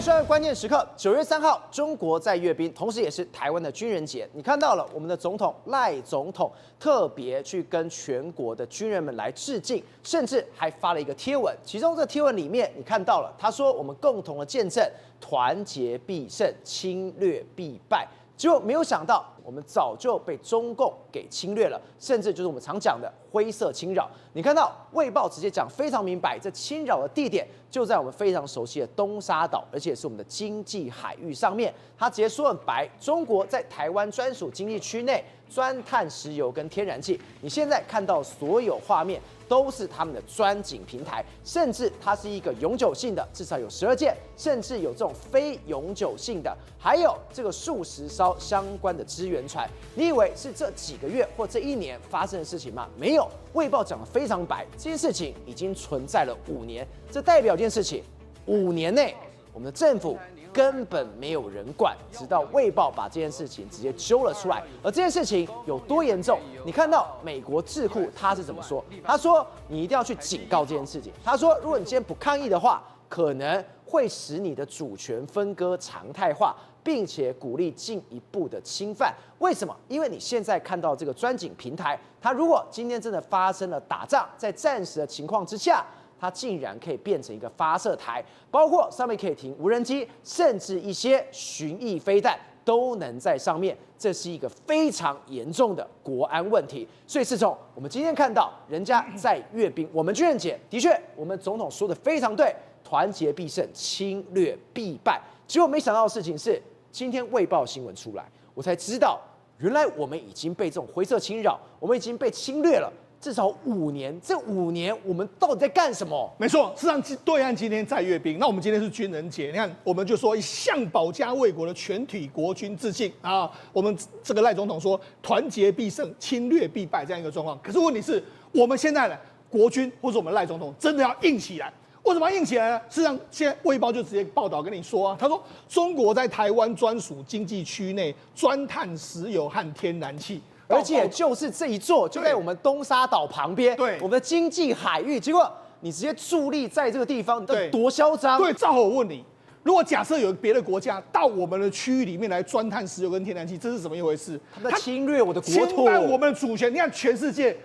算关键时刻，9月3号，中国在阅兵，同时也是台湾的军人节。你看到了我们的总统赖总统特别去跟全国的军人们来致敬，甚至还发了一个贴文。其中这贴文里面，你看到了，他说我们共同的见证，团结必胜，侵略必败。结果没有想到，我们早就被中共给侵略了，甚至就是我们常讲的灰色侵扰。你看到《卫报》直接讲非常明白，这侵扰的地点就在我们非常熟悉的东沙岛，而且是我们的经济海域上面。他直接说很白，中国在台湾专属经济区内钻探石油跟天然气。你现在看到所有画面都是他们的钻井平台，甚至它是一个永久性的，至少有12件，甚至有这种非永久性的，还有这个数十艘相关的支援船。你以为是这几个月或这1年发生的事情吗？没有，《卫报》讲得非常白，这件事情已经存在了5年，这代表一件事情，5年内我们的政府根本没有人管，直到《卫报》把这件事情直接揪了出来。而这件事情有多严重？你看到美国智库他是怎么说？他说你一定要去警告这件事情。他说，如果你今天不抗议的话，可能会使你的主权分割常态化，并且鼓励进一步的侵犯。为什么？因为你现在看到这个钻井平台，它如果今天真的发生了打仗，在暂时的情况之下，它竟然可以变成一个发射台，包括上面可以停无人机，甚至一些巡弋飞弹都能在上面。这是一个非常严重的国安问题。所以世聪，我们今天看到人家在阅兵，我们军人节的确，我们总统说的非常对，团结必胜，侵略必败。结果没想到的事情是，今天《卫报》新闻出来，我才知道，原来我们已经被这种灰色侵扰，我们已经被侵略了。至少5年，这5年我们到底在干什么？没错，事实上对岸今天在阅兵，那我们今天是军人节，你看我们就说向保家卫国的全体国军致敬啊！我们这个赖总统说团结必胜，侵略必败这样一个状况。可是问题是，我们现在呢，国军或者我们赖总统真的要硬起来。为什么要硬起来呢？事实上，现在《卫报》就直接报道跟你说啊，他说中国在台湾专属经济区内钻探石油和天然气。而且就是这一座，就在我们东沙岛旁边，对，我们的经济海域。结果你直接伫立在这个地方，你多嚣张！对，赵豪，我问你，如果假设有别的国家到我们的区域里面来钻探石油跟天然气，这是怎么一回事？他在侵略我的国土，侵犯我们的主权。你看全世界，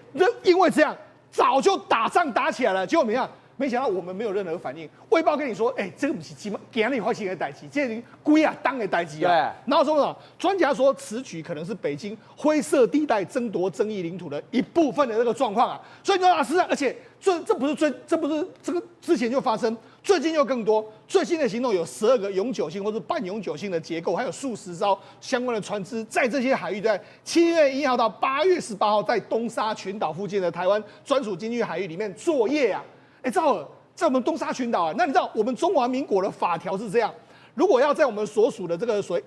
因为这样早就打仗打起来了，结果没想到我们没有任何反应。卫报跟你说，这个不是今天发生的代志，这是贵啊当的代志啊。然后说什么？专家说此举可能是北京灰色地带争夺争议领土的一部分的这个状况啊。所以你说啊，是啊，而且这不是这个之前就发生，最近又更多。最新的行动有12个永久性或是半永久性的结构，还有数十艘相关的船只在这些海域，在7月1号到8月18号，在东沙群岛附近的台湾专属经济海域里面作业啊。赵尔，在我们东沙群岛啊，那你知道我们中华民国的法条是这样：如果要在我们所属的这个所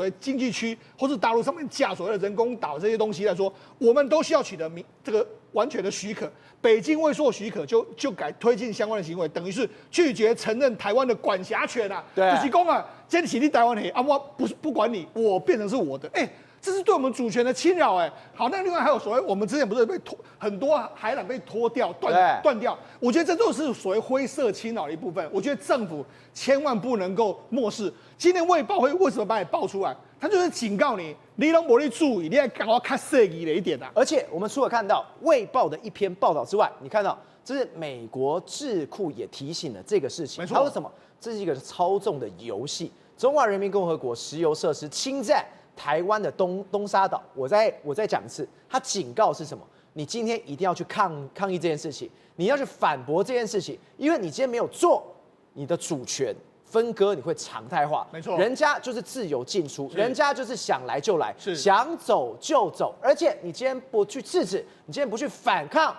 谓经济区或是大陆上面架所谓的人工岛这些东西来说，我们都需要取得这个完全的许可。北京未受许可就改推进相关的行为，等于是拒绝承认台湾的管辖权啊。对，就是说啊，今天你台湾啊，我不管你，我变成是我的，这是对我们主权的侵扰，好，那另外还有所谓，我们之前不是被很多海缆被拖掉、断掉，我觉得这都是所谓灰色侵扰的一部分。我觉得政府千万不能够漠视。今天《卫报》为什么把你爆出来？他就是警告你，你都没去注意，你要赶快看设计的一点啊。而且我们除了看到《卫报》的一篇报道之外，你看到这是美国智库也提醒了这个事情。没错，他说什么？这是一个操纵的游戏。中华人民共和国石油设施侵占台湾的东沙岛，我再讲一次，他警告是什么？你今天一定要去抗议这件事情，你要去反驳这件事情，因为你今天没有做，你的主权分割你会常态化。没错，人家就是自由进出，人家就是想来就来，是想走就走，而且你今天不去制止，你今天不去反抗，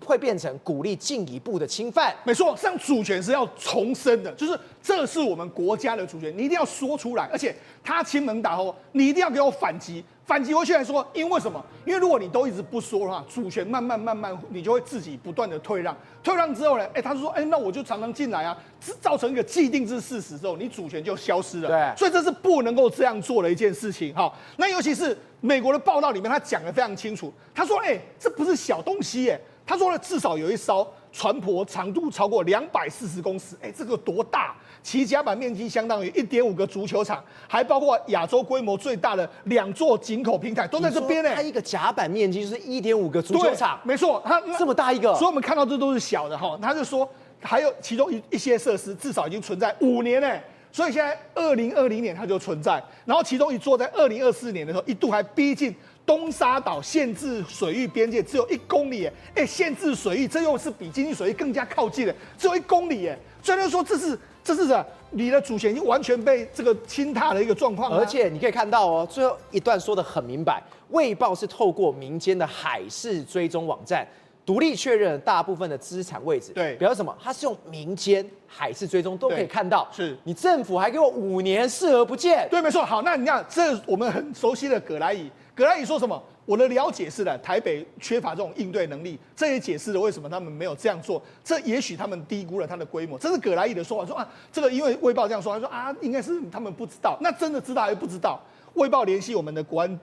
会变成鼓励进一步的侵犯。没错，像主权是要重申的，就是这是我们国家的主权，你一定要说出来，而且他亲门打后，你一定要给我反击。反击回去来说，因为什么？因为如果你都一直不说的话，主权慢慢，你就会自己不断的退让。退让之后呢，他就说，那我就常常进来啊，造成一个既定之事实之后，你主权就消失了。对，所以这是不能够这样做的一件事情。好，那尤其是美国的报道里面，他讲得非常清楚，他说，这不是小东西他说了，至少有一艘船舶长度超过240公尺，这个多大？其甲板面积相当于1.5个足球场，还包括亚洲规模最大的2座井口平台都在这边呢。它一个甲板面积就是1.5个足球场，没错，它这么大一个，所以我们看到这都是小的哈。他就说还有其中一些设施至少已经存在5年呢。所以现在2020年它就存在，然后其中一座在2024年的时候一度还逼近东沙岛限制水域边界，只有1公里，限制水域，这又是比经济水域更加靠近的，只有1公里，所以就说这是你的主权已经完全被这个侵踏的一个状况。而且你可以看到哦，最后一段说得很明白，卫报是透过民间的海事追踪网站。独立确认大部分的资产位置，对，表示什么？它是用民间海事追踪都可以看到，是你政府还给我5年视而不见，对，没错。好，那你看，这我们很熟悉的葛莱仪，葛莱仪说什么？我的了解是的，台北缺乏这种应对能力，这也解释了为什么他们没有这样做。这也许他们低估了它的规模，这是葛莱仪的说法。说啊，这个因为卫报这样说，他说啊，应该是他们不知道，那真的知道还是不知道？卫报联系我们的国安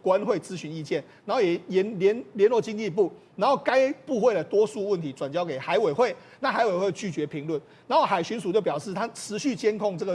国安会咨询意见，然后也联络经济部，然后该部会的多数问题转交给海委会，那海委会拒绝评论，然后海巡署就表示他持续监控这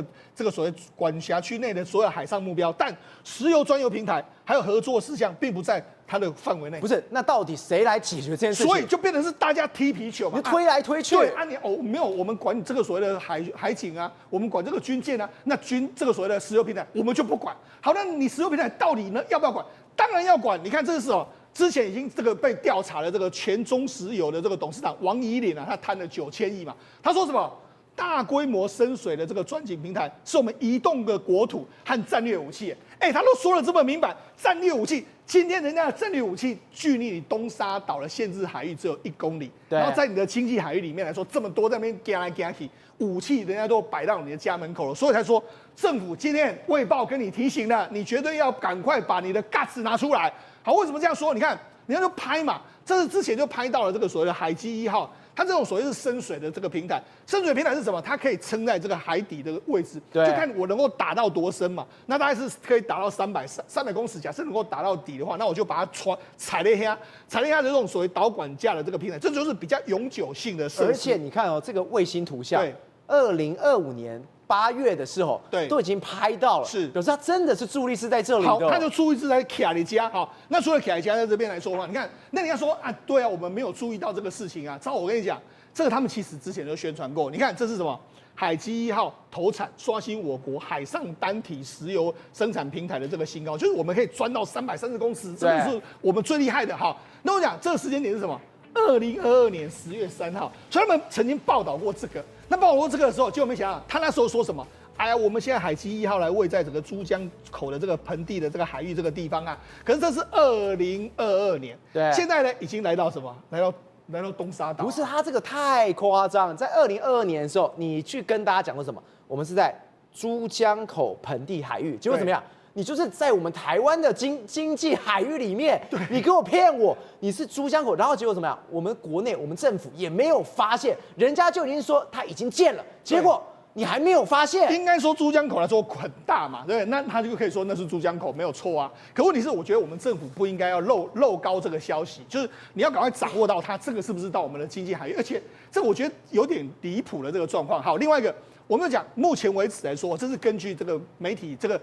个所谓管辖区内的所有海上目标，但石油专有平台还有合作事项并不在它的范围内。不是，那到底谁来解决这件事情？所以就变成是大家踢皮球嘛，你推来推去。对啊，没有，我们管你这个所谓的海警啊，我们管这个军舰啊，那这个所谓的石油平台我们就不管。好，那你石油平台到底呢要不要管？当然要管。你看这个是之前已经这个被调查的这个前中石油的这个董事长王怡岭啊，他贪了9000亿嘛，他说什么？大规模深水的这个钻井平台是我们移动的国土和战略武器，他都说了这么明白，战略武器，今天人家的战略武器距离你东沙岛的限制海域只有1公里，然后在你的经济海域里面来说，这么多在那边夹来夹去，武器人家都摆到你的家门口了，所以才说政府今天卫报跟你提醒了，你绝对要赶快把你的 guts 拿出来。好，为什么这样说？你看，人家就拍嘛，这是之前就拍到了这个所谓的海基1号。它这种所谓是深水的这个平台，深水平台是什么？它可以撑在这个海底的位置，就看我能够打到多深嘛。那大概是可以打到300公尺，假设能够打到底的话，那我就把它踩了一下的这种所谓导管架的这个平台，这就是比较永久性的设施。而且你看这个卫星图像，2025年8月的时候，都已经拍到了，是表示它真的是驻力是在这里的。好，它就驻力是在卡里加。好，那除了卡里加在这边来说的话，你看，那你要说啊，对啊，我们没有注意到这个事情啊。照我跟你讲，这个他们其实之前就宣传过。你看这是什么？海基1号投产，刷新我国海上单体石油生产平台的这个新高，就是我们可以钻到330公尺，这个是我们最厉害的。好，那我讲这个时间点是什么？2022年10月3号，所以他们曾经报道过这个。那报道过这个的时候，结果没想到他那时候说什么？哎呀，我们现在海基1号来位在整个珠江口的这个盆地的这个海域这个地方啊。可是这是2022年，对，现在呢已经来到什么？来到东沙岛。不是，他这个太夸张。在2022年的时候，你去跟大家讲过什么？我们是在珠江口盆地海域，结果怎么样？你就是在我们台湾的经济海域里面，你给我骗我，你是珠江口，然后结果怎么样？我们国内我们政府也没有发现，人家就已经说他已经建了，结果你还没有发现。应该说珠江口来说很大嘛，对不对？那他就可以说那是珠江口，没有错啊。可问题是，我觉得我们政府不应该要漏高这个消息，就是你要赶快掌握到它这个是不是到我们的经济海域，而且这个我觉得有点离谱的这个状况。好，另外一个。我们讲，目前为止来说，这是根据这个媒体、这个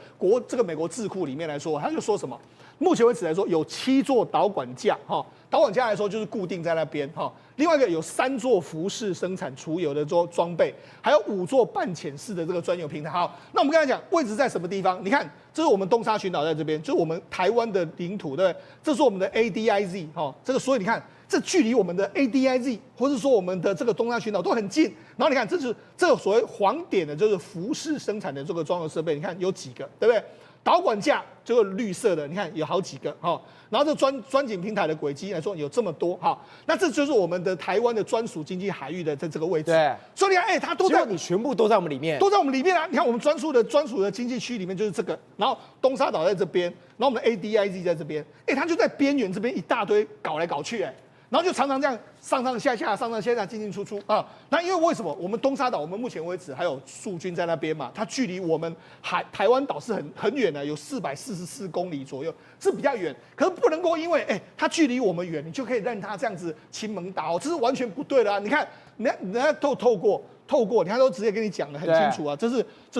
美国智库里面来说，他就说什么？目前为止来说，有7座导管架，导管架来说就是固定在那边，另外一个有3座浮式生产储油的装备，还有5座半潜式的这个专有平台。好，那我们刚才讲位置在什么地方？你看，这是我们东沙群岛在这边，就是我们台湾的领土，对不对？这是我们的 ADIZ，这个所以你看。这距离我们的 ADIZ 或者说我们的这个东沙群岛都很近，然后你看，这个所谓黄点的，就是浮式生产的这个装油设备，你看有几个，对不对？导管架这个绿色的，你看有好几个哈，然后这钻井平台的轨迹来说有这么多哈，那这就是我们的台湾的专属经济海域的这个位置。对，所以你看，它都在，你全部都在我们里面，都在我们里面啊！你看我们专属的经济区里面就是这个，然后东沙岛在这边，然后我们的 ADIZ 在这边，它就在边缘这边一大堆搞来搞去，然后就常常这样上上下下、上上下下、进进出出啊。那因为为什么我们东沙岛，我们目前为止还有驻军在那边嘛，它距离我们台湾岛是很远的，有444公里左右，是比较远。可是不能够因为它距离我们远，你就可以让它这样子亲门打哦，这是完全不对的啊！你看，人家都透过，你看都直接跟你讲得很清楚啊，这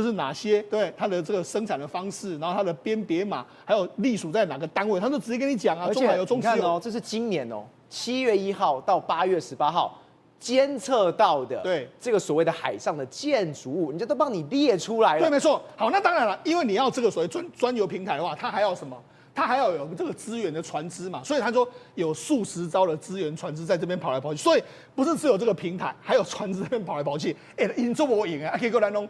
是哪些对它的这个生产的方式，然后它的编别码，还有隶属在哪个单位，他都直接跟你讲啊。而且你看哦，这是今年哦，7月1号到8月18号监测到的，对这个所谓的海上的建筑物，人家都帮你列出来了。对，没错。好，那当然了，因为你要这个所谓专油平台的话，它还要什么？它还要有这个资源的船只嘛，所以他说有数十艘的资源船只在这边跑来跑去，所以不是只有这个平台，还有船只在这边跑来跑去。已经做不赢啊，可以过来弄，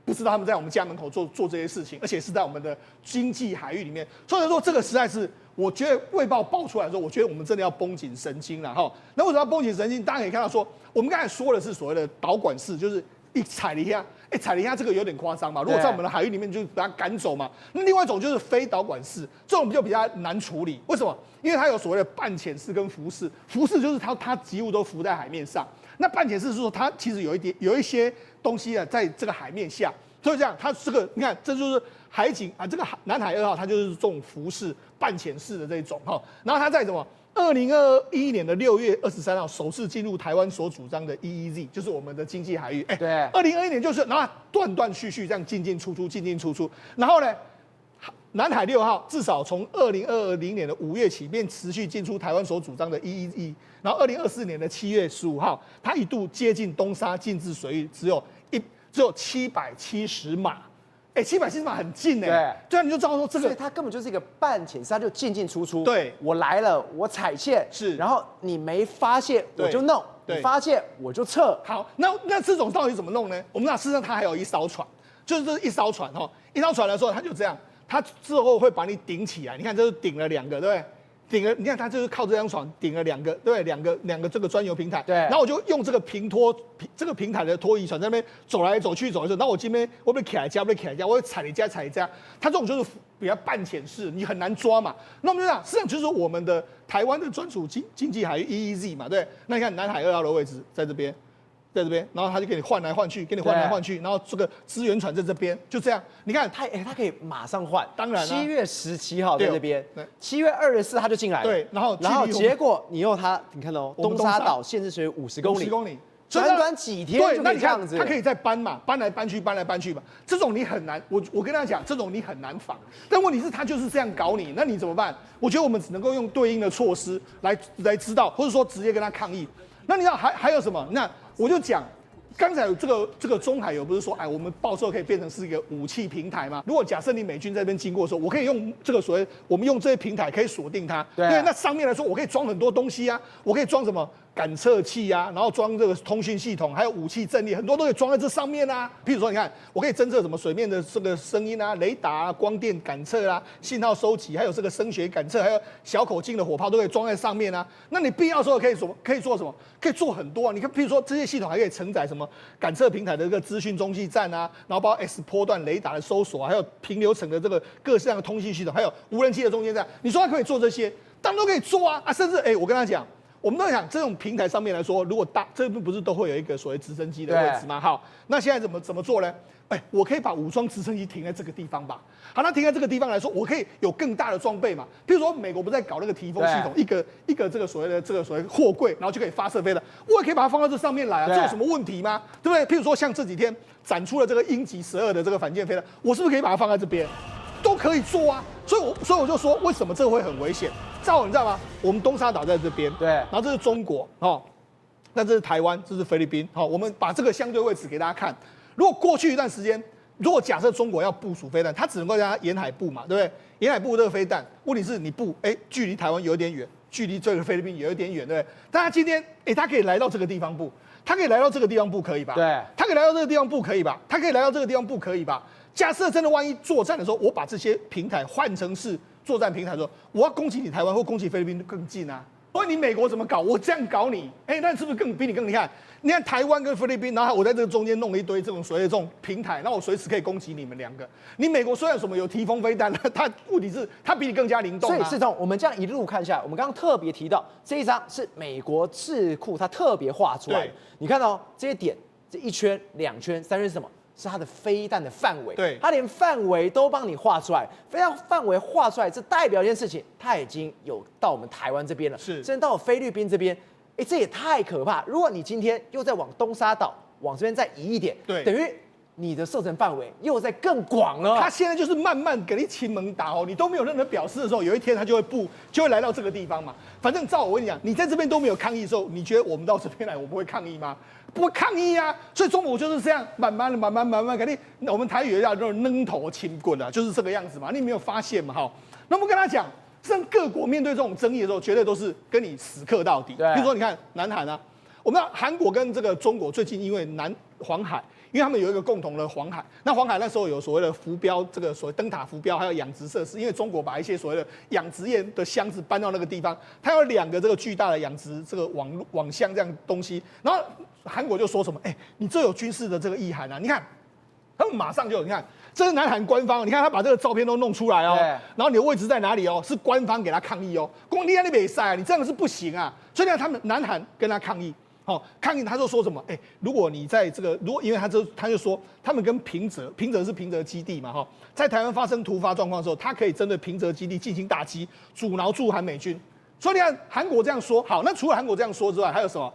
不知道他们在我们家门口做这些事情，而且是在我们的经济海域里面。所以说这个实在是，我觉得卫报爆出来的时候，我觉得我们真的要绷紧神经了哈。那为什么要绷紧神经？大家可以看到说，我们刚才说的是所谓的导管式，就是一踩了一下。踩了一下这个有点夸张嘛，如果在我们的海域里面就把它赶走嘛。那另外一种就是非导管式，这种就比较难处理。为什么？因为它有所谓的半潜式跟浮式，浮式就是它几乎都浮在海面上，那半潜式是说它其实有一些东西啊在这个海面下，所以这样它这个你看这就是海警啊，这个南海2号它就是这种浮式半潜式的这一种哈，然后它在什么？2021年6月23号首次进入台湾所主张的 EEZ， 就是我们的经济海域。对，2021年就是，然后断断续续这样进进出出，进进出出。然后呢，南海6号至少从2020年5月起便持续进出台湾所主张的 EEZ， 然后2024年7月15号，它一度接近东沙禁制水域，只有770码。770码很近对啊，你就知道说这个，所以它根本就是一个半潜式，它就进进出出。对，我来了，我踩线是，然后你没发现我就弄，你发现我就撤。好，那这种到底怎么弄呢？我们知道，事实上它还有一艘船，就是这一艘船哈，一艘船的时候它就这样，它之后会把你顶起来。你看，这是顶了2个，对不对？顶了，你看它就是靠这张船顶了2个，对，两个这个专油平台。对，然后我就用这个这个平台的拖移船在那边走来走去。然后我这边我被卡一家，我会踩一家。它这种就是比较半潜式，你很难抓嘛。那我们就讲，实际上就是我们的台湾的专属经济海域 EEZ 嘛，对。那你看南海2号的位置在这边。然后他就给你换来换去，然后这个资源船在这边，就这样。你看，他可以马上换，当然7月17号在这边，7月24他就进来了，对，然后结果你用它，你看哦，东沙岛限制水域50公里，短几天就可以这样子，它可以再搬嘛，搬来搬去嘛。这种你很难，我跟他讲，这种你很难防。但问题是，他就是这样搞你，那你怎么办？我觉得我们只能够用对应的措施来知道，或者说直接跟他抗议。那你知道还有什么？那我就讲，刚才有这个中海油不是说，我们到时候可以变成是一个武器平台吗？如果假设你美军在这边经过的时候，我可以用这个我们用这些平台可以锁定它。对，那上面来说，我可以装很多东西啊，我可以装什么感测器啊，然后装这个通讯系统，还有武器阵列，很多都可以装在这上面啊。譬如说，你看，我可以侦测什么水面的这个声音啊、雷达啊、光电感测啊、信号收集，还有这个声学感测，还有小口径的火炮都可以装在上面啊。那你必要的时候可以做什么？可以做很多啊。你看，譬如说这些系统还可以承载什么感测平台的这个资讯中继站啊，然后包括 X 波段雷达的搜索，还有平流层的这个各式各样的通信系统，还有无人机的中间站。你说它可以做这些，当然都可以做啊。甚至我跟他讲。我们都在想，这种平台上面来说，如果这边不是都会有一个所谓直升机的位置吗？好，那现在怎么做呢？我可以把武装直升机停在这个地方吧。好，那停在这个地方来说，我可以有更大的装备嘛。譬如说，美国不在搞那个提风系统，一个这个所谓货柜，然后就可以发射飞弹，我也可以把它放到这上面来啊，这有什么问题吗？对不对？譬如说，像这几天展出了这个鹰击12的这个反舰飞弹，我是不是可以把它放在这边？都可以做啊。所以我就说，为什么这个会很危险？你知道吗？我们东沙岛在这边，对，然后这是中国，那这是台湾，这是菲律宾，我们把这个相对位置给大家看。如果过去一段时间，如果假设中国要部署飞弹，它只能够在它沿海部嘛，对不对？沿海部这个飞弹，问题是你距离台湾有点远，距离这个菲律宾也有点远，对不对？但它今天，它可以来到这个地方部，它可以来到这个地方部，可以吧？对，它可以来到这个地方部，可以吧？它可以来到这个地方部，可以吧？假设真的万一作战的时候，我把这些平台换成是作战平台的时候，我要攻击你台湾或攻击菲律宾更近啊，所以你美国怎么搞？我这样搞你，那是不是比你更厉害？你看台湾跟菲律宾，然后我在这个中间弄了一堆这种所谓的这种平台，那我随时可以攻击你们两个。你美国虽然什么有提风飞弹，它问题是它比你更加灵动。所以世聪，我们这样一路看下来，我们刚刚特别提到这一张是美国智库它特别画出来的。你看到这些点，这1圈、2圈、3圈是什么？是它的飞弹的范围。对，它连范围都帮你画出来，飞弹范围画出来，这代表一件事情，它已经有到我们台湾这边了，是，甚至到菲律宾这边。这也太可怕！如果你今天又再往东沙岛往这边再移一点，对，等于你的射程范围又在更广了。他现在就是慢慢给你亲门打你都没有任何表示的时候，有一天他就会来到这个地方嘛。反正照我跟你讲，你在这边都没有抗议的时候，你觉得我们到这边来，我不会抗议吗？不会抗议啊！所以中国就是这样，慢慢肯定我们台语叫那种扔头轻棍啊，就是这个样子嘛。你没有发现嘛？哈，那我们跟他讲。让各国面对这种争议的时候，绝对都是跟你死磕到底。比如说，你看南韩啊，我们韩国跟这个中国最近因为黄海，因为他们有一个共同的黄海，那黄海那时候有所谓的浮标，这个所谓灯塔浮标，还有养殖设施，因为中国把一些所谓的养殖业的箱子搬到那个地方，它有2个这个巨大的养殖这个网箱这样东西，然后韩国就说什么，你这有军事的这个意涵啊，你看。他们马上就你看，这是南韩官方，你看他把这个照片都弄出来哦，然后你的位置在哪里哦？是官方给他抗议哦，光你在那边塞啊，你这样是不行啊。所以你看他们南韩跟他抗议，抗议他就说什么？如果你在这个，因为他就说他们跟平泽是平泽基地嘛，在台湾发生突发状况的时候，他可以针对平泽基地进行打击，阻挠驻韩美军。所以你看韩国这样说，好，那除了韩国这样说之外，还有什么？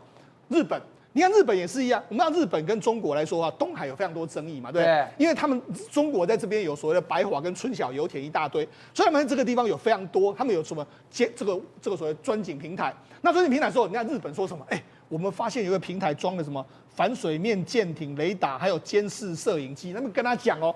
日本。你看日本也是一样，我们让日本跟中国来说的话，东海有非常多争议嘛，对，因为他们中国在这边有所谓的白华跟春晓油田一大堆，所以他们在这个地方有非常多，他们有什么这个所谓钻井平台。那钻井平台的时候，你看日本说什么？我们发现有一个平台装了什么反水面舰艇雷达，还有监视摄影机。他们跟他讲说，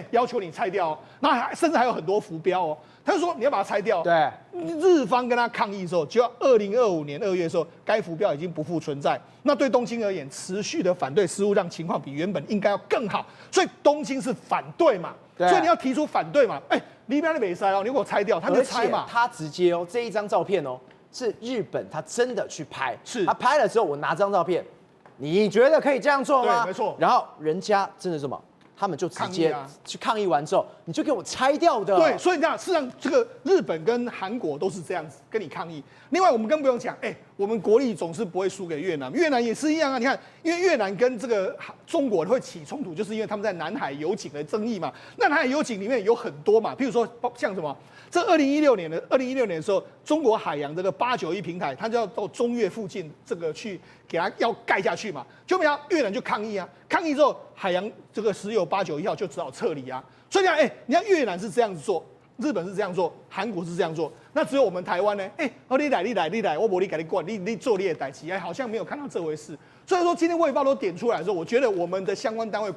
要求你拆掉哦，那甚至还有很多浮标哦。他就说你要把它拆掉。对，日方跟他抗议的时候，就要2025年2月的时候，该浮标已经不复存在。那对东京而言，持续的反对似乎让情况比原本应该要更好，所以东京是反对嘛，所以你要提出反对嘛。里边的没拆哦，你给我拆掉，他就拆嘛。他直接这一张照片是日本他真的去拍，是他拍了之后，我拿这张照片，你觉得可以这样做吗？对，没错。然后人家真的什么？他们就直接去抗议完之后，你就给我拆掉的。对，所以你看，事实上这个日本跟韩国都是这样子跟你抗议。另外，我们更不用讲，我们国力总是不会输给越南，越南也是一样啊。你看，因为越南跟这个中国会起冲突，就是因为他们在南海有井的争议嘛。那南海有井里面有很多嘛，譬如说像什么，这2016年的时候，中国海洋这个891平台，它就要到中越附近这个去给它要盖下去嘛，就没想到越南就抗议啊，抗议之后，海洋这个石油891号就只好撤离啊。所以你看，你看越南是这样子做。日本是这样做，韩国是这样做，那只有我们台湾呢？你来，我没你给你管，你做你的代志，好像没有看到这回事。所以说，今天卫报都点出来的时候，我觉得我们的相关单位、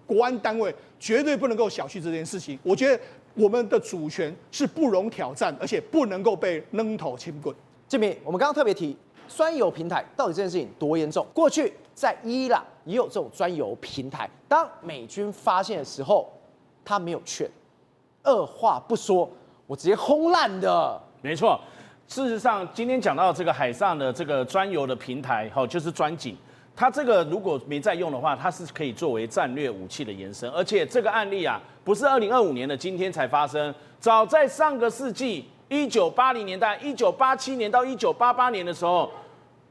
国安单位绝对不能够小觑这件事情。我觉得我们的主权是不容挑战，而且不能够被扔头轻棍。建明，我们刚刚特别提专油平台到底这件事情多严重？过去在伊朗也有这种专油平台，当美军发现的时候，他没有劝。二话不说，我直接轰烂的。没错，事实上，今天讲到这个海上的这个专油的平台，就是专井，它这个如果没在用的话，它是可以作为战略武器的延伸。而且这个案例啊，不是2025年的今天才发生，早在上个世纪1980年代，1987年到1988年的时候，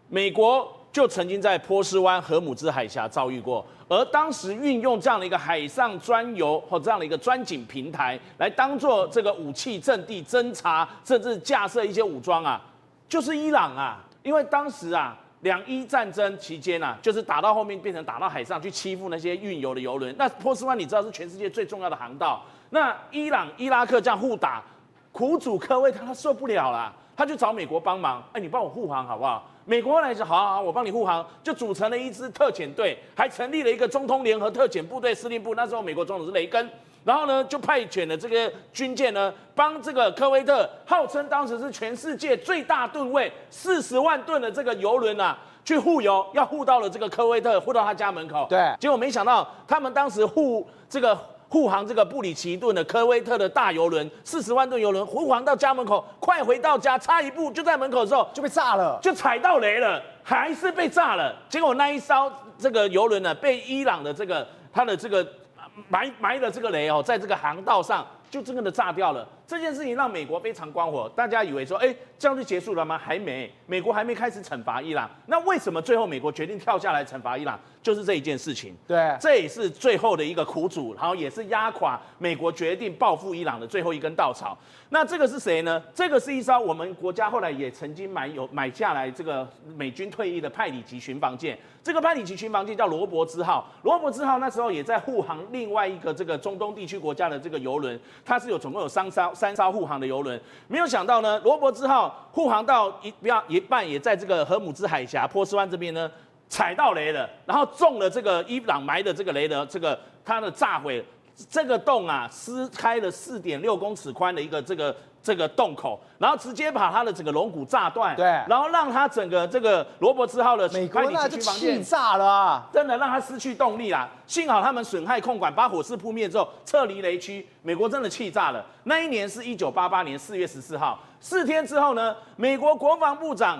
美国就曾经在波斯湾、荷姆兹海峡遭遇过。而当时运用这样的一个海上专油或这样的一个专井平台来当做这个武器阵地侦察，甚至架设一些武装啊，就是伊朗啊。因为当时啊，2伊战争期间啊，就是打到后面变成打到海上去欺负那些运油的油轮。那波斯湾你知道是全世界最重要的航道，那伊朗、伊拉克这样互打，苦主科威他受不了了，他就找美国帮忙，你帮我护航好不好？美国来说，好，我帮你护航，就组成了一支特遣队，还成立了一个中东联合特遣部队司令部。那时候美国总统是雷根，然后呢就派遣了这个军舰呢，帮这个科威特，号称当时是全世界最大吨位40万吨的这个油轮啊，去护油，要护到了这个科威特，护到他家门口。对，结果没想到他们当时护护航这个布里奇顿的科威特的大油轮，40万吨油轮护航到家门口，快回到家，差一步就在门口的时候就被炸了，就踩到雷了，还是被炸了。结果那一艘这个油轮呢，被伊朗的这个它的这个埋了这个雷哦，在这个航道上就真的炸掉了。这件事情让美国非常光火，大家以为说，这样就结束了吗？还没，美国还没开始惩罚伊朗。那为什么最后美国决定跳下来惩罚伊朗？就是这一件事情。对，这也是最后的一个苦主，然后也是压垮美国决定报复伊朗的最后一根稻草。那这个是谁呢？这个是一艘我们国家后来也曾经买下来这个美军退役的派里级巡防舰。这个派里级巡防舰叫罗伯兹号，罗伯兹号那时候也在护航另外一个这个中东地区国家的这个油轮，它是总共有三艘护航的油轮。没有想到呢，罗伯兹号护航到一半，也在这个荷姆兹海峡波斯湾这边呢踩到雷了，然后中了这个伊朗埋的这个雷的它的炸毁。这个洞啊，撕开了4.6公尺宽的一个这个洞口，然后直接把它的整个龙骨炸断，对，然后让它整个这个罗伯兹号的美国那就气炸了啊，真的让它失去动力啦。幸好他们损害控管，把火势扑灭之后撤离雷区，美国真的气炸了。那一年是1988年4月14号，4天之后呢，美国国防部长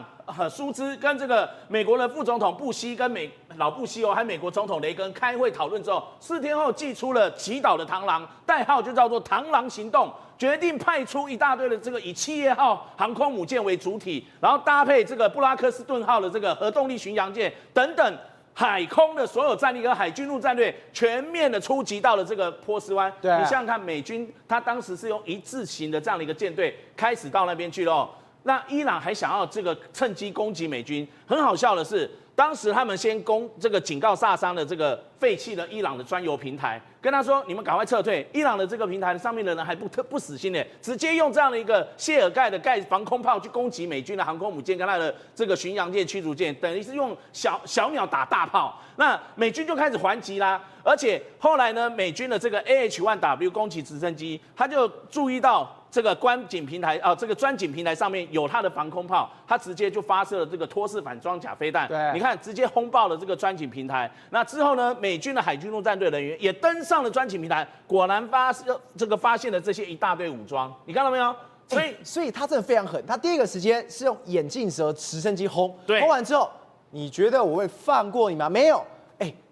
舒兹跟这个美国的副总统布希跟老布希还有美国总统雷根开会讨论之后，4天后祭出了祈祷的螳螂，代号就叫做螳螂行动，决定派出一大堆的这个以企业号航空母舰为主体，然后搭配这个布拉克斯顿号的这个核动力巡洋舰等等。海空的所有战力和海军陆战略全面的出击到了这个波斯湾。对，你想想看，美军他当时是用一字形的这样的一个舰队开始到那边去了。那伊朗还想要这个趁机攻击美军。很好笑的是，当时他们先这个警告萨商的这个废弃了伊朗的专油平台，跟他说你们赶快撤退。伊朗的这个平台上面的人还不死心的，直接用这样的一个谢尔盖的防空炮去攻击美军的航空母舰跟他的这个巡洋舰、驱逐舰，等于是用小鸟打大炮。那美军就开始还击啦。而且后来呢，美军的这个 AH-1W 攻击直升机，他就注意到这个观景平台这个专景平台上面有它的防空炮，它直接就发射了这个托式反装甲飞弹。对，你看直接轰爆了这个专景平台。那之后呢，美军的海军陆战队人员也登上了专景平台，果然发现了这些一大堆武装。你看到没有？所以他真的非常狠。他第一个时间是用眼镜蛇直升机轰，轰完之后，你觉得我会放过你吗？没有。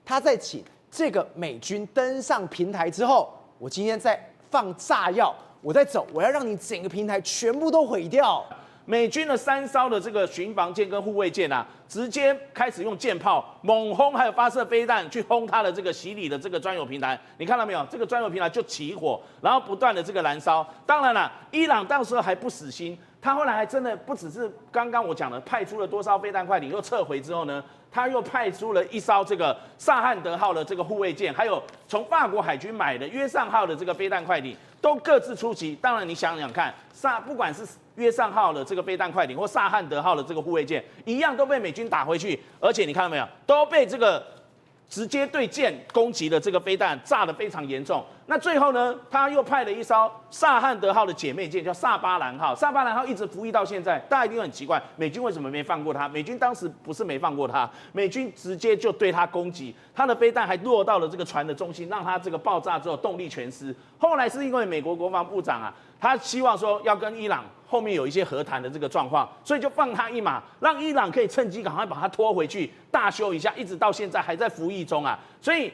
他在请这个美军登上平台之后，我今天再放炸药，我再走，我要让你整个平台全部都毁掉。美军的3艘的这个巡防舰跟护卫舰啊，直接开始用舰炮猛轰，还有发射飞弹去轰它的这个洗礼的这个专油平台。你看到没有？这个专油平台就起火，然后不断的这个燃烧。当然了，伊朗到时候还不死心，他后来还真的不只是刚刚我讲的派出了多艘飞弹快艇，又撤回之后呢，他又派出了一艘这个萨汉德号的这个护卫舰，还有从法国海军买的约尚号的这个飞弹快艇，都各自出击。当然，你想想看，不管是约尚号的这个飞弹快艇或萨汉德号的这个护卫舰，一样都被美军打回去，而且你看到没有，都被这个直接对舰攻击的这个飞弹炸得非常严重。那最后呢，他又派了一艘萨汉德号的姐妹舰，叫萨巴兰号。萨巴兰号一直服役到现在，大家一定很奇怪，美军为什么没放过他？美军当时不是没放过他，美军直接就对他攻击，他的飞弹还落到了这个船的中心，让他这个爆炸之后动力全失。后来是因为美国国防部长啊，他希望说要跟伊朗后面有一些和谈的这个状况，所以就放他一马，让伊朗可以趁机赶快把他拖回去大修一下，一直到现在还在服役中啊。所以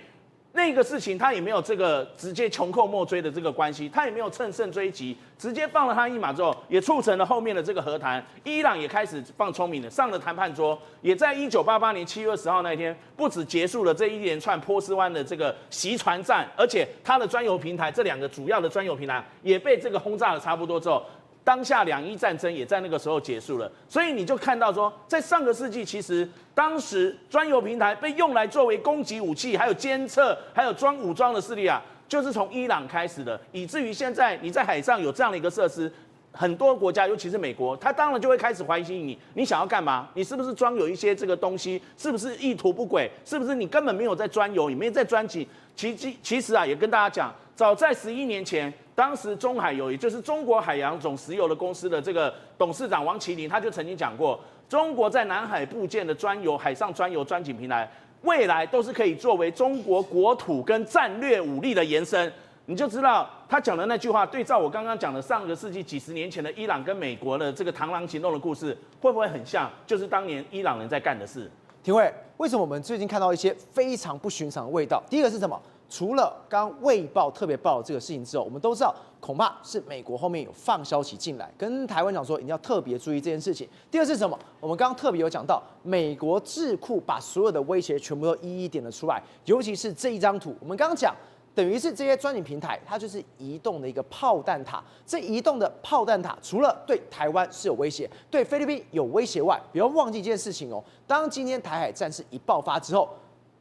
那个事情他也没有这个直接穷寇莫追的这个关系，他也没有乘胜追击，直接放了他一马之后，也促成了后面的这个和谈。伊朗也开始放聪明了，上了谈判桌，也在1988年7月20号那一天，不止结束了这一连串波斯湾的这个袭船战，而且它的专油平台这2个主要的专油平台也被这个轰炸了差不多之后。当下2伊战争也在那个时候结束了，所以你就看到说，在上个世纪，其实当时专油平台被用来作为攻击武器，还有监测，还有武装的势力啊，就是从伊朗开始的，以至于现在你在海上有这样的一个设施，很多国家，尤其是美国，他当然就会开始怀疑你想要干嘛？你是不是装有一些这个东西？是不是意图不轨？是不是你根本没有在专油，你没有在专井？其实啊，也跟大家讲，早在11年前。当时中海油，也就是中国海洋总石油的公司的这个董事长王麒麟，他就曾经讲过，中国在南海布建的海上专油专井平台，未来都是可以作为中国国土跟战略武力的延伸。你就知道他讲的那句话，对照我刚刚讲的上个世纪几十年前的伊朗跟美国的这个螳螂行动的故事，会不会很像？就是当年伊朗人在干的事。廷慧，为什么我们最近看到一些非常不寻常的味道？第一个是什么？除了刚刚卫报特别报的这个事情之后，我们都知道恐怕是美国后面有放消息进来，跟台湾讲说一定要特别注意这件事情。第二是什么？我们刚刚特别有讲到，美国智库把所有的威胁全部都一一点了出来，尤其是这一张图，我们刚刚讲。等于是这些专井平台，它就是移动的一个炮弹塔。这移动的炮弹塔，除了对台湾是有威胁，对菲律宾有威胁外，不要忘记一件事情哦。当今天台海战事一爆发之后，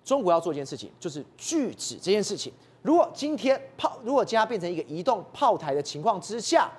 中国要做一件事情，就是拒止这件事情。如果今天它变成一个移动炮台的情况之下，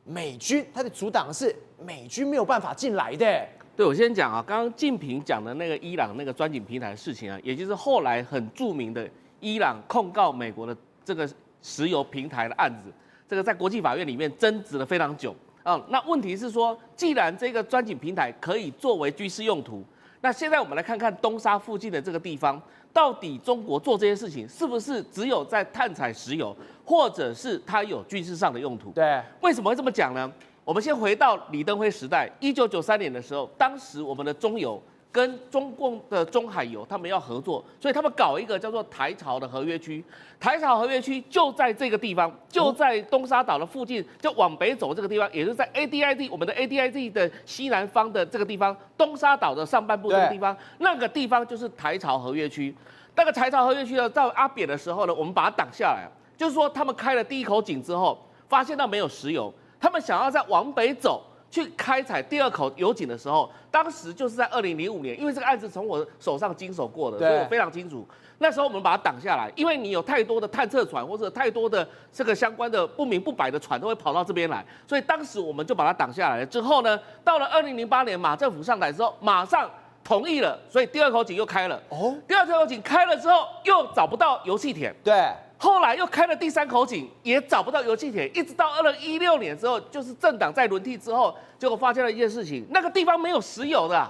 美军它的阻挡是美军没有办法进来的。对，我先讲啊，刚刚敬平讲的那个伊朗那个专井平台的事情啊，也就是后来很著名的。伊朗控告美国的这个石油平台的案子，这个在国际法院里面争执了非常久啊。那问题是说，既然这个专井平台可以作为军事用途，那现在我们来看看东沙附近的这个地方，到底中国做这些事情是不是只有在探采石油，或者是它有军事上的用途？对，为什么会这么讲呢？我们先回到李登辉时代，1993年的时候，当时我们的中油。跟中共的中海油他们要合作，所以他们搞一个叫做台朝的合约区。台朝合约区就在这个地方，就在东沙岛的附近，就往北走这个地方，也就是在 ADIZ 我们的 ADIZ 的西南方的这个地方，东沙岛的上半部这个地方，那个地方就是台朝合约区。那个台朝合约区呢，到阿扁的时候呢，我们把它挡下来，就是说他们开了第一口井之后，发现到没有石油，他们想要再往北走。去开采第二口油井的时候，当时就是在2005年，因为这个案子从我手上经手过的，所以我非常清楚。那时候我们把它挡下来，因为你有太多的探测船或者太多的这个相关的不明不白的船都会跑到这边来，所以当时我们就把它挡下来了。之后呢，到了2008年马政府上台之后，马上同意了，所以第二口井又开了。哦，第二口井开了之后，又找不到油气田。对。后来又开了第三口井，也找不到油气田，一直到2016年之后，就是政党在轮替之后，结果发现了一件事情，那个地方没有石油的、啊。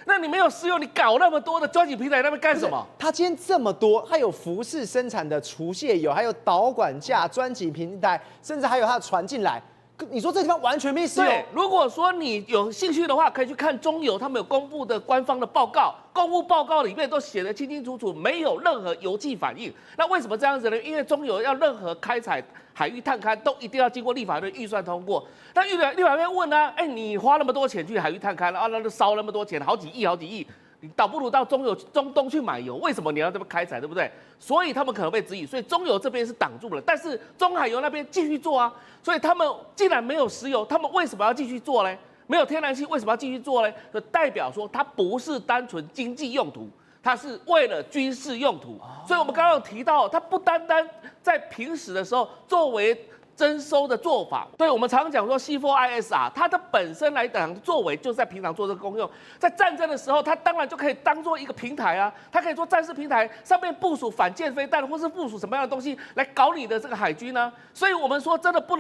那你没有石油，你搞那么多的专井平台那边干什么？它今天这么多，它有服饰生产的除屑油，还有导管架、专井平台，甚至还有它的船进来。你说这地方完全没石油？对，如果说你有兴趣的话，可以去看中油他们有公布的官方的报告，公布报告里面都写得清清楚楚，没有任何油气反应。那为什么这样子呢？因为中油要任何开采海域探勘都一定要经过立法院预算通过。那立法院问呢、哎，你花那么多钱去海域探勘啊，那就烧那么多钱，好几亿。你倒不如到中东去买油，为什么你要这么开采，对不对？所以他们可能被质疑，所以中油这边是挡住了，但是中海油那边继续做啊。所以他们既然没有石油，他们为什么要继续做呢？没有天然气为什么要继续做呢？就代表说它不是单纯经济用途，它是为了军事用途。所以我们刚刚有提到，它不单单在平时的时候作为征收的做法，对我们常常讲说 C4ISR， 它的本身来讲作为就是在平常做这个功用，在战争的时候，它当然就可以当做一个平台啊，它可以做战士平台，上面部署反舰飞弹，或是部署什么样的东西来搞你的这个海军呢、所以我们说真的不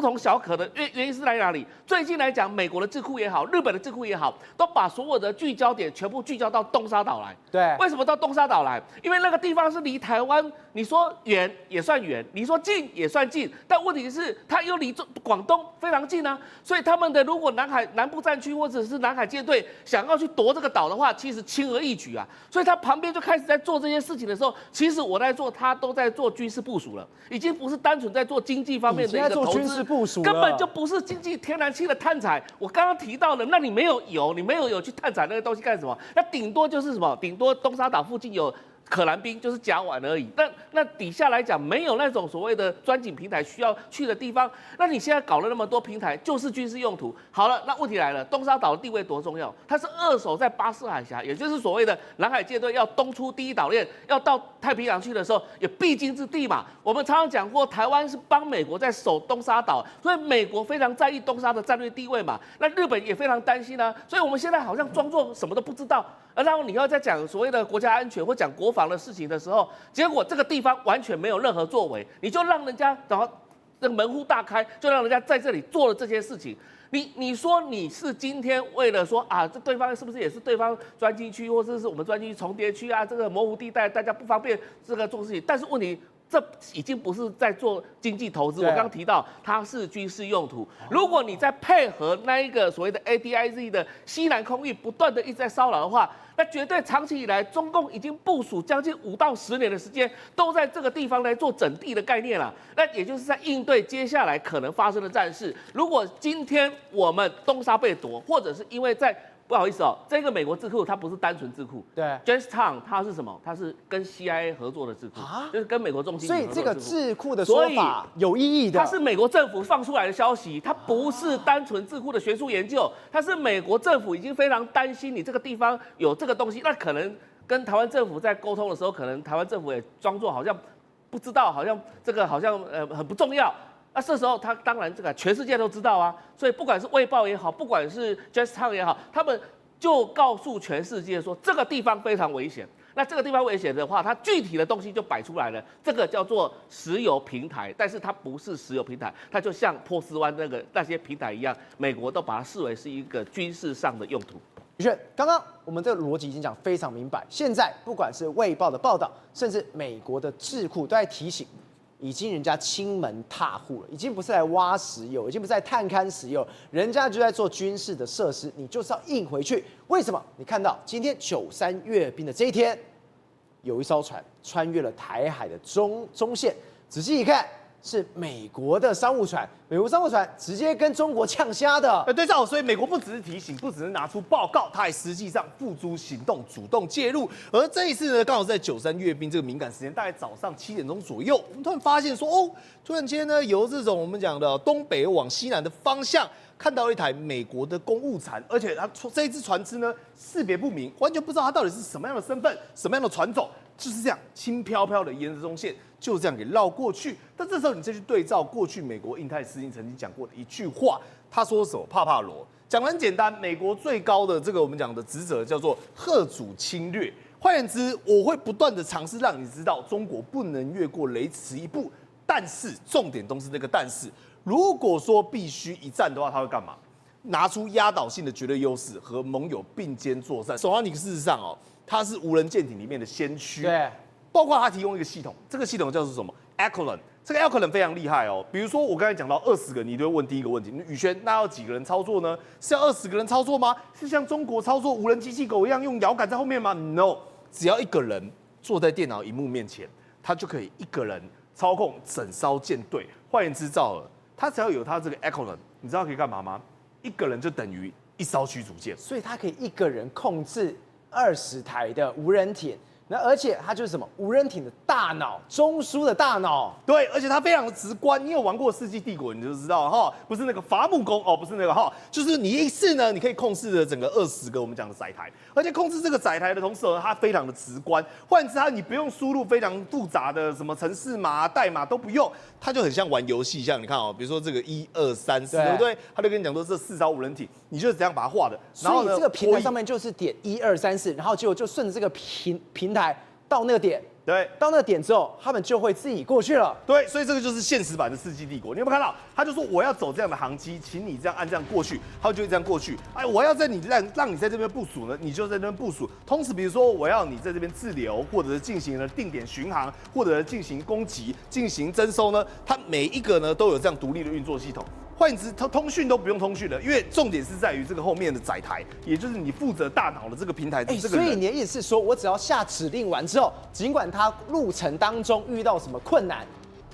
同小可的原因是在哪里？最近来讲，美国的智库也好，日本的智库也好，都把所有的聚焦点全部聚焦到东沙岛来。对，为什么到东沙岛来？因为那个地方是离台湾，你说远也算远，你说近也算近，但问题是它又离广东非常近啊，所以他们的如果南部战区或者是南海舰队想要去夺这个岛的话，其实轻而易举啊。所以他旁边就开始在做这些事情的时候，其实我在做，他都在做军事部署了，已经不是单纯在做经济方面的一个投资。根本就不是经济天然气的探采。我刚刚提到了，那你没有油，你没有油去探采那个东西干什么？那顶多就是什么？顶多东沙岛附近有可兰冰，就是甲烷而已。那底下来讲，没有那种所谓的专井平台需要去的地方。那你现在搞了那么多平台，就是军事用途。好了，那问题来了，东沙岛的地位多重要？它是扼守在巴士海峡，也就是所谓的南海舰队要东出第一岛链，要到太平洋去的时候，也必经之地嘛。我们常常讲过，台湾是帮美国在守东沙岛，所以美国非常在意东沙的战略地位嘛。那日本也非常担心啊，所以我们现在好像装作什么都不知道。然后你要在讲所谓的国家安全或讲国防的事情的时候，结果这个地方完全没有任何作为，你就让人家然后这个门户大开，就让人家在这里做了这些事情。你说你是今天为了说啊，这对方是不是也是对方专机区，或者是我们专机区重叠区啊？这个模糊地带大家不方便这个做事情，但是问题这已经不是在做经济投资。我刚刚提到它是军事用途。如果你再配合那一个所谓的 ADIZ 的西南空域不断的一直在骚扰的话，那绝对长期以来中共已经部署将近5到10年的时间，都在这个地方来做整地的概念了。那也就是在应对接下来可能发生的战事。如果今天我们东沙被夺，或者是因为不好意思哦，这个美国智库它不是单纯智库，对 ，Jamestown 它是什么？它是跟 CIA 合作的智库，就是跟美国中情局合作的智库。所以这个智库的说法有意义的。它是美国政府放出来的消息，它不是单纯智库的学术研究，它是美国政府已经非常担心你这个地方有这个东西，那可能跟台湾政府在沟通的时候，可能台湾政府也装作好像不知道，好像这个好像很不重要。那这时候，他当然这个全世界都知道啊，所以不管是卫报也好，不管是 Jamestown 也好，他们就告诉全世界说这个地方非常危险。那这个地方危险的话，它具体的东西就摆出来了，这个叫做石油平台，但是它不是石油平台，它就像波斯湾那些平台一样，美国都把它视为是一个军事上的用途。宇轩，刚刚我们这个逻辑已经讲非常明白，现在不管是卫报的报道，甚至美国的智库都在提醒。已经人家亲门踏户了，已经不是来挖石油，已经不是来探勘石油，人家就在做军事的设施，你就是要硬回去。为什么？你看到今天93阅兵的这一天，有一艘船穿越了台海的中线，仔细一看是美国的商务船，美国商务船直接跟中国呛虾的。对，这样，所以美国不只是提醒，不只是拿出报告，它还实际上付诸行动，主动介入。而这一次呢，刚好在93阅兵这个敏感时间，大概早上7点钟左右，我们突然发现说，突然间呢，由这种我们讲的东北往西南的方向，看到一台美国的公务船，而且它这一只船只呢识别不明，完全不知道它到底是什么样的身份、什么样的船种，就是这样轻飘飘的沿着中线。就这样给绕过去，但这时候你再去对照过去美国印太司令曾经讲过的一句话，他说什么？帕帕罗讲得很简单，美国最高的这个我们讲的职责叫做嚇阻侵略。换言之，我会不断的尝试让你知道中国不能越过雷池一步，但是重点都是那个但是。如果说必须一战的话，他会干嘛？拿出压倒性的绝对优势，和盟友并肩作战。索马尼事实上它是无人舰艇里面的先驱。对。包括它提供一个系统，这个系统叫做什么 ？Echelon。这个 Echelon 非常厉害哦。比如说我刚才讲到20个，你就会问第一个问题：宇轩，那要几个人操作呢？是要20个人操作吗？是像中国操作无人机器狗一样用摇杆在后面吗 ？No， 只要一个人坐在电脑荧幕面前，他就可以一个人操控整艘舰队。换言之，赵尔，他只要有他这个 Echelon， 你知道可以干嘛吗？一个人就等于一艘驱逐舰，所以他可以一个人控制20台的无人艇。那而且它就是什么无人艇的大脑，中枢的大脑。对，而且它非常的直观。你有玩过《世纪帝国》，你就知道哈，不是那个伐木工不是那个哈，就是你一次呢，你可以控制了整个20个我们讲的载台，而且控制这个载台的同时呢，它非常的直观。换言之，你不用输入非常复杂的什么程式码、代码都不用，它就很像玩游戏，像你看比如说这个1、2、3、4，对不对？他就跟你讲说这4艘无人艇，你就是怎样把它画的。然后所以这个平台上面就是点1、2、3、4，然后结果就顺着这个平台到那个点，对，到那个点之后，他们就会自己过去了。对，所以这个就是现实版的《世纪帝国》。你有没有看到？他就说我要走这样的航机，请你这样按这样过去，他就会这样过去。哎，我要在你让你在这边部署呢，你就在这边部署。同时，比如说我要你在这边滞留，或者是进行了定点巡航，或者是进行攻击、进行征收呢，它每一个呢都有这样独立的运作系统。换言之，通讯都不用通讯了，因为重点是在于这个后面的载台，也就是你负责大脑的这个平台。所以你的意思是说，我只要下指令完之后，尽管它路程当中遇到什么困难，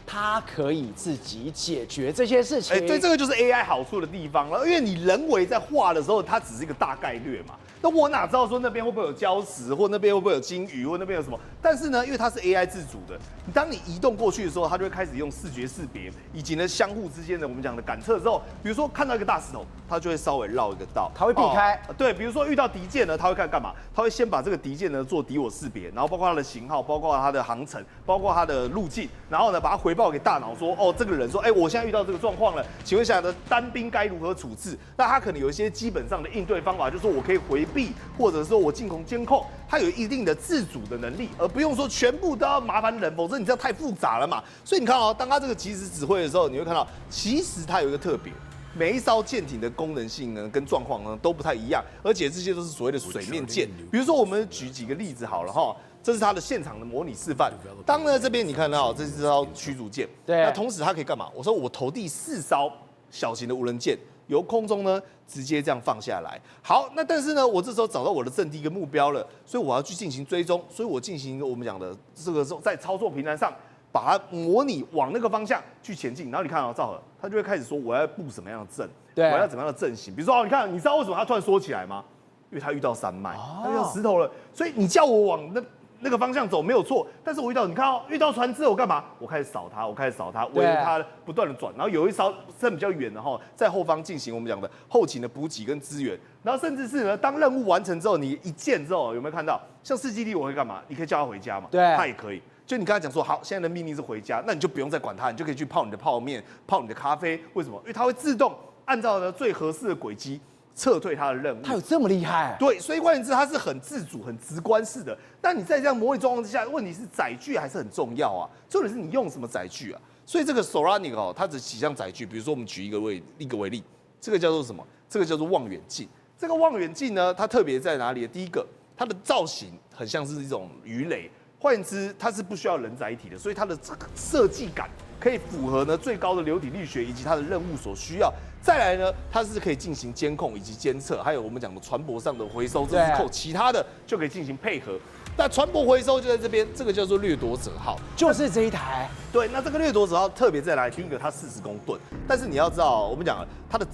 它可以自己解决这些事情。对，这个就是 AI 好处的地方了，因为你人为在画的时候，它只是一个大概率嘛。那我哪知道说那边会不会有礁石，或那边会不会有鲸鱼，或那边有什么？但是呢，因为它是 AI 自主的，当你移动过去的时候，它就会开始用视觉识别，以及呢相互之间的我们讲的感测之后，比如说看到一个大石头，它就会稍微绕一个道，它会避开。对，比如说遇到敌舰呢，它会看干嘛？它会先把这个敌舰呢做敌我识别，然后包括它的型号，包括它的航程，包括它的路径，然后呢把它回报给大脑说，这个人说，我现在遇到这个状况了，请问一下的单兵该如何处置？那他可能有一些基本上的应对方法，就是说我可以回避，或者说我进行监控，它有一定的自主的能力，而不用说全部都要麻烦人，否则你这样太复杂了嘛。所以你看当它这个即时指挥的时候，你会看到，其实它有一个特别。每一艘舰艇的功能性呢，跟状况呢都不太一样，而且这些都是所谓的水面舰。比如说，我们举几个例子好了哈。这是它的现场的模拟示范。当呢这边你看到这是艘驱逐舰，对那同时它可以干嘛？我说我投递4艘小型的无人舰，由空中呢直接这样放下来。好，那但是呢，我这时候找到我的阵地跟目标了，所以我要去进行追踪，所以我进行我们讲的这个时候在操作平台上。把它模拟往那个方向去前进，然后你看到赵和，他就会开始说我要布什么样的阵，对，我要怎么样的阵型。比如说，你看，你知道为什么他突然缩起来吗？因为他遇到山脉，他遇到石头了，所以你叫我往那个方向走没有错，但是我你看哦，遇到船只我干嘛？我开始扫它，围着它不断的转，然后有一艘剩比较远的哈，在后方进行我们讲的后勤的补给跟支援，然后甚至是呢，当任务完成之后，你一箭之后有没有看到？像世纪帝我会干嘛？你可以叫他回家嘛，对，他也可以。就你跟他讲说好，现在的命令是回家，那你就不用再管他，你就可以去泡你的泡面、泡你的咖啡。为什么？因为它会自动按照呢最合适的轨迹撤退它的任务。它有这么厉害？对，所以换言之，它是很自主、很直观式的。但你在这样模拟状况之下，问题是载具还是很重要啊。重点是你用什么载具啊？所以这个 Soranic 哦，它的几项载具，比如说我们举一个为例，这个叫做什么？这个叫做望远镜。这个望远镜呢，它特别在哪里？第一个，它的造型很像是一种鱼雷。换言之，它是不需要人载体的，所以它的设计感可以符合呢最高的流体力学以及它的任务所需要。再来呢，它是可以进行监控以及监测，还有我们讲的船舶上的回收、这是扣，其他的就可以进行配合。那船舶回收就在这边，这个叫做掠夺者号，就是这一台。对，那这个掠夺者号特别在哪里？第一个，它40公吨，但是你要知道，我们讲它的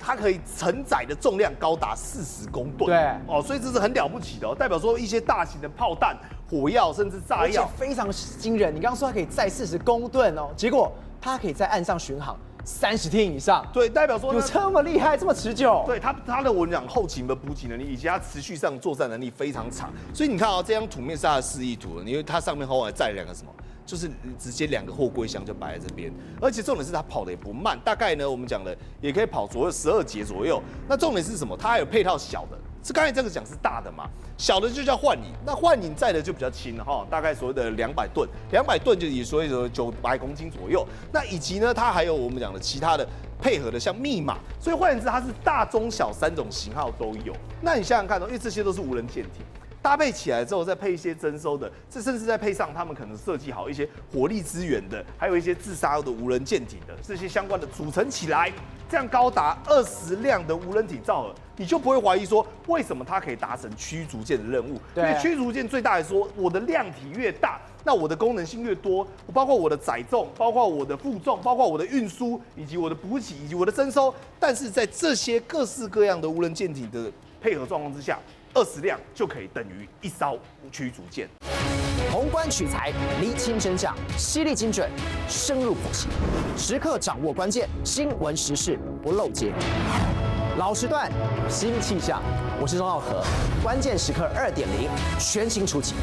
它可以承载的重量高达40公吨。对，哦，所以这是很了不起的哦，代表说一些大型的炮弹、火药甚至炸药非常惊人。你刚刚说它可以载40公吨哦，结果它可以在岸上巡航30天以上。对，代表说有这么厉害，这么持久。对它的我们讲后勤的补给能力以及它持续上作战能力非常长。所以你看啊，这张图面是它的示意图，因为它上面后来载了2个什么？就是直接2个货柜箱就摆在这边，而且重点是它跑的也不慢，大概呢我们讲的也可以跑左右12节左右。那重点是什么？它还有配套小的，是刚才这个讲是大的嘛，小的就叫幻影，那幻影载的就比较轻哈，大概所谓的200吨，200吨就以所谓的900公斤左右。那以及呢，它还有我们讲的其他的配合的像密码，所以换言之，它是大中小3种型号都有。那你想想看哦，因为这些都是无人舰艇。搭配起来之后，再配一些征收的，这甚至再配上他们可能设计好一些火力支援的，还有一些自杀的无人舰艇的这些相关的组成起来，这样高达20辆的无人艇造额，你就不会怀疑说为什么它可以达成驱逐舰的任务。因为驱逐舰最大来说，我的量体越大，那我的功能性越多，包括我的载重，包括我的负重，包括我的运输，以及我的补给，以及我的征收。但是在这些各式各样的无人舰艇的配合状况之下，20辆就可以等于1艘驱逐舰。宏观取材，厘清真相，犀利精准，深入剖析，时刻掌握关键，新闻时事不漏接。老时段，新气象，我是钟浩和，关键时刻2.0全新出击。